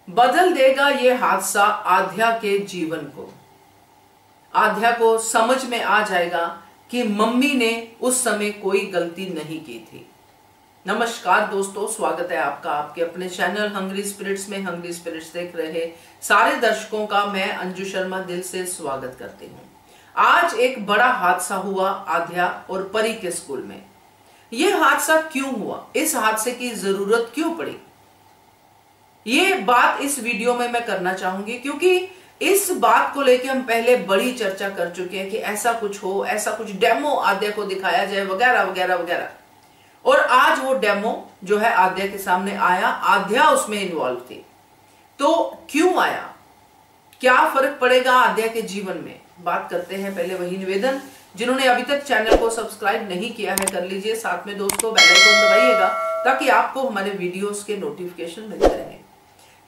बदल देगा ये हादसा आध्या के जीवन को। आध्या को समझ में आ जाएगा कि मम्मी ने उस समय कोई गलती नहीं की थी। नमस्कार दोस्तों, स्वागत है आपका आपके अपने चैनल हंग्री स्पिरिट्स में। हंग्री स्पिरिट्स देख रहे सारे दर्शकों का मैं अंजू शर्मा दिल से स्वागत करती हूँ। आज एक बड़ा हादसा हुआ आध्या और परी के स्कूल में। यह हादसा क्यों हुआ, इस हादसे की जरूरत क्यों पड़ी, ये बात इस वीडियो में मैं करना चाहूंगी, क्योंकि इस बात को लेकर हम पहले बड़ी चर्चा कर चुके हैं कि ऐसा कुछ हो, ऐसा कुछ डेमो आध्या को दिखाया जाए वगैरह वगैरह वगैरह। और आज वो डेमो जो है आध्या के सामने आया, आध्या उसमें इन्वॉल्व थी। तो क्यों आया, क्या फर्क पड़ेगा आध्या के जीवन में, बात करते हैं। पहले वही निवेदन, जिन्होंने अभी तक चैनल को सब्सक्राइब नहीं किया है कर लीजिए, साथ में दोस्तों बेल आइकन दबाइएगा ताकि आपको हमारे वीडियोस के नोटिफिकेशन मिलते रहें।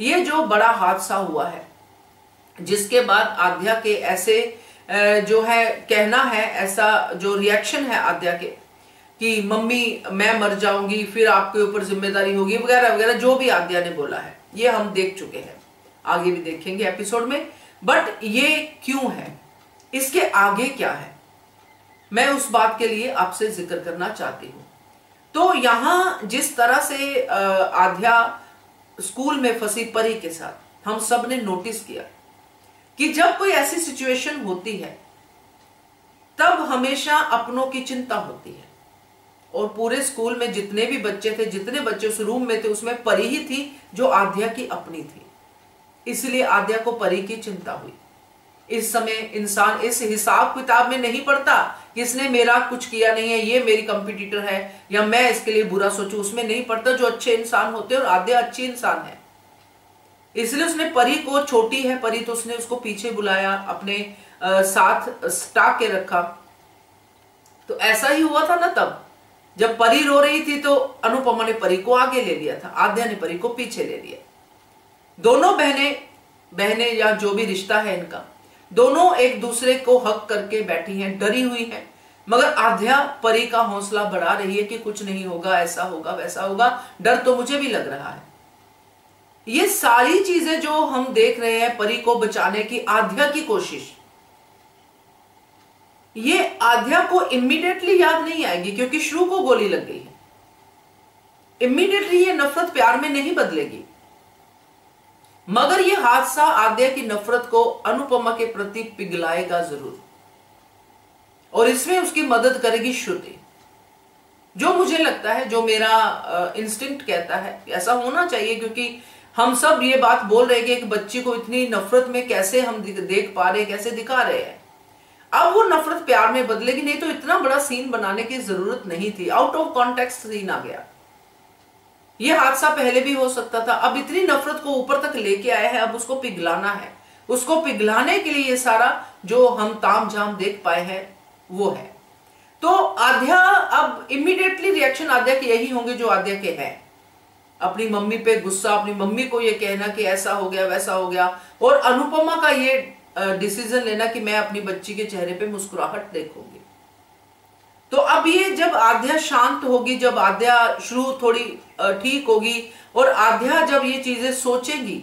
ये जो बड़ा हादसा हुआ है, जिसके बाद आध्या के ऐसे जो है कहना है, ऐसा जो रिएक्शन है आध्या के कि मम्मी मैं मर जाऊंगी फिर आपके ऊपर जिम्मेदारी होगी वगैरह वगैरह, जो भी आध्या ने बोला है ये हम देख चुके हैं, आगे भी देखेंगे एपिसोड में। बट ये क्यों है, इसके आगे क्या है, मैं उस बात के लिए आपसे जिक्र करना चाहती हूं। तो यहां जिस तरह से आध्या स्कूल में फंसी परी के साथ, हम सब ने नोटिस किया कि जब कोई ऐसी सिचुएशन होती है तब हमेशा अपनों की चिंता होती है। और पूरे स्कूल में जितने भी बच्चे थे, जितने बच्चे उस रूम में थे, उसमें परी ही थी जो आध्या की अपनी थी। इसलिए आध्या को परी की चिंता हुई। इस समय इंसान इस हिसाब किताब में नहीं पड़ता कि इसने मेरा कुछ किया नहीं है, ये मेरी कंपटीटर है या मैं इसके लिए बुरा सोचूं, उसमें नहीं पड़ता। जो अच्छे इंसान होते हैं, और आध्या अच्छी इंसान है, इसलिए उसने परी को, छोटी है परी तो उसने उसको पीछे बुलाया, अपने साथ सटा के रखा। तो ऐसा ही हुआ था ना, तब जब परी रो रही थी तो अनुपमा ने परी को आगे ले लिया था, आध्या ने परी को पीछे ले लिया। दोनों बहनें या जो भी रिश्ता है इनका, दोनों एक दूसरे को हक करके बैठी हैं, डरी हुई हैं। मगर आध्या परी का हौसला बढ़ा रही है कि कुछ नहीं होगा, ऐसा होगा वैसा होगा, डर तो मुझे भी लग रहा है। ये सारी चीजें जो हम देख रहे हैं, परी को बचाने की आध्या की कोशिश, ये आध्या को इमीडिएटली याद नहीं आएगी क्योंकि श्रु को गोली लग गई है। इमीडिएटली ये नफरत प्यार में नहीं बदलेगी, मगर ये हादसा आध्या की नफरत को अनुपमा के प्रति पिघलाएगा जरूर। और इसमें उसकी मदद करेगी श्रुति। जो मुझे लगता है, जो मेरा इंस्टिंक्ट कहता है ऐसा होना चाहिए, क्योंकि हम सब ये बात बोल रहे हैं कि एक बच्ची को इतनी नफरत में कैसे हम देख पा रहे, कैसे दिखा रहे हैं। अब वो नफरत प्यार में बदलेगी, नहीं तो इतना बड़ा सीन बनाने की जरूरत नहीं थी। आउट ऑफ कॉन्टेक्स्ट सीन आ गया। ये हादसा पहले भी हो सकता था। अब इतनी नफरत को ऊपर तक लेके आया है, अब उसको पिघलाना है। उसको पिघलाने के लिए ये सारा जो हम तामझाम देख पाए हैं वो है। तो आध्या अब इमीडिएटली रिएक्शन आध्या के यही होंगे जो आध्या के हैं। अपनी मम्मी पे गुस्सा, अपनी मम्मी को ये कहना कि ऐसा हो गया वैसा हो गया, और अनुपमा का ये डिसीजन लेना कि मैं अपनी बच्ची के चेहरे पे मुस्कुराहट देखूंगी। तो अब ये जब आध्या शांत होगी, जब आध्या श्रु थोड़ी ठीक होगी, और आध्या जब ये चीजें सोचेगी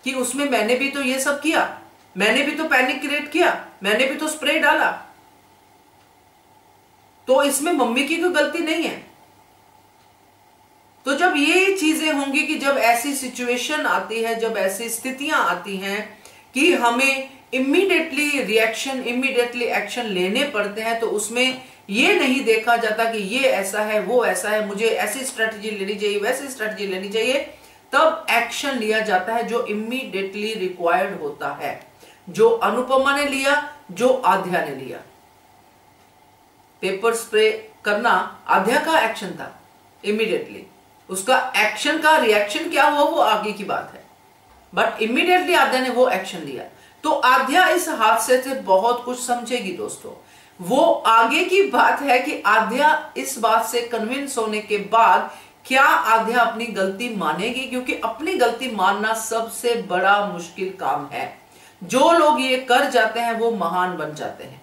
कि उसमें मैंने भी तो ये सब किया, मैंने भी तो पैनिक क्रिएट किया, मैंने भी तो स्प्रे डाला, तो इसमें मम्मी की कोई गलती नहीं है। तो जब ये चीजें होंगी कि जब ऐसी सिचुएशन आती है, जब ऐसी स्थितियां आती हैं कि हमें इमीडिएटली रिएक्शन, इमीडिएटली एक्शन लेने पड़ते हैं, तो उसमें ये नहीं देखा जाता कि ये ऐसा है वो ऐसा है, मुझे ऐसी स्ट्रेटजी लेनी चाहिए वैसी स्ट्रेटजी लेनी चाहिए। तब एक्शन लिया जाता है जो इमीडिएटली रिक्वायर्ड होता है, जो अनुपमा ने लिया, जो आध्या ने लिया। पेपर स्प्रे करना आध्या का एक्शन था इमीडिएटली, उसका एक्शन का रिएक्शन क्या हुआ वो आगे की बात है, बट इमीडिएटली आध्या ने वो एक्शन लिया। तो आध्या इस हादसे से बहुत कुछ समझेगी दोस्तों। वो आगे की बात है कि आध्या इस बात से कन्विंस होने के बाद क्या आध्या अपनी गलती मानेगी, क्योंकि अपनी गलती मानना सबसे बड़ा मुश्किल काम है। जो लोग ये कर जाते हैं वो महान बन जाते हैं।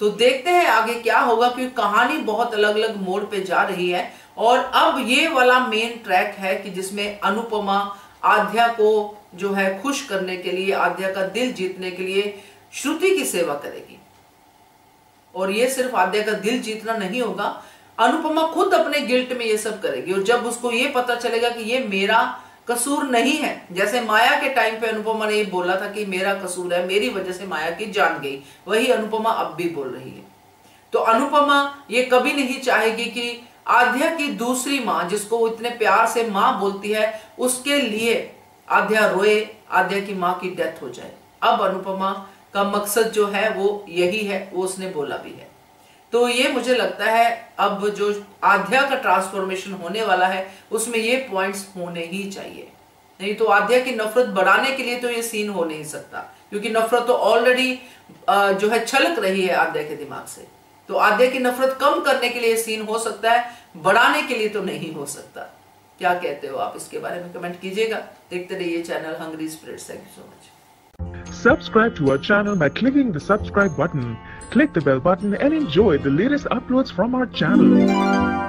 तो देखते हैं आगे क्या होगा, क्योंकि कहानी बहुत अलग अलग मोड़ पे जा रही है। और अब ये वाला मेन ट्रैक है कि जिसमें अनुपमा आद्या को जो है खुश करने के लिए, आद्या का दिल जीतने के लिए श्रुति की सेवा करेगी। और ये सिर्फ आद्या का दिल जीतना नहीं होगा, अनुपमा खुद अपने गिल्ट में ये सब करेगी। और जब उसको ये पता चलेगा कि ये मेरा कसूर नहीं है, जैसे माया के टाइम पे अनुपमा ने ये बोला था कि मेरा कसूर है, मेरी वजह से माया की जान गई, वही अनुपमा अब भी बोल रही है। तो अनुपमा ये कभी नहीं चाहेगी कि आद्या की दूसरी मां, जिसको वो इतने प्यार से मां बोलती है, उसके लिए आद्या रोए, आद्या की मां की डेथ हो जाए। अब अनुपमा का मकसद जो है वो यही है, वो उसने बोला भी है। तो ये मुझे लगता है अब जो आद्या का ट्रांसफॉर्मेशन होने वाला है उसमें ये पॉइंट्स होने ही चाहिए, नहीं तो आद्या की नफरत बढ़ाने के लिए तो ये सीन हो नहीं सकता, क्योंकि नफरत तो ऑलरेडी जो है छलक रही है आद्या के दिमाग से। तो आद्या की नफरत कम करने के लिए सीन हो सकता है, बढ़ाने के लिए तो नहीं हो सकता। क्या कहते हो आप इसके बारे में? कमेंट कीजिएगा। देखते रहिए channel hungry spirits. Thank you so much. Subscribe to our channel by clicking the subscribe button. Click the bell button and enjoy the latest uploads from our channel.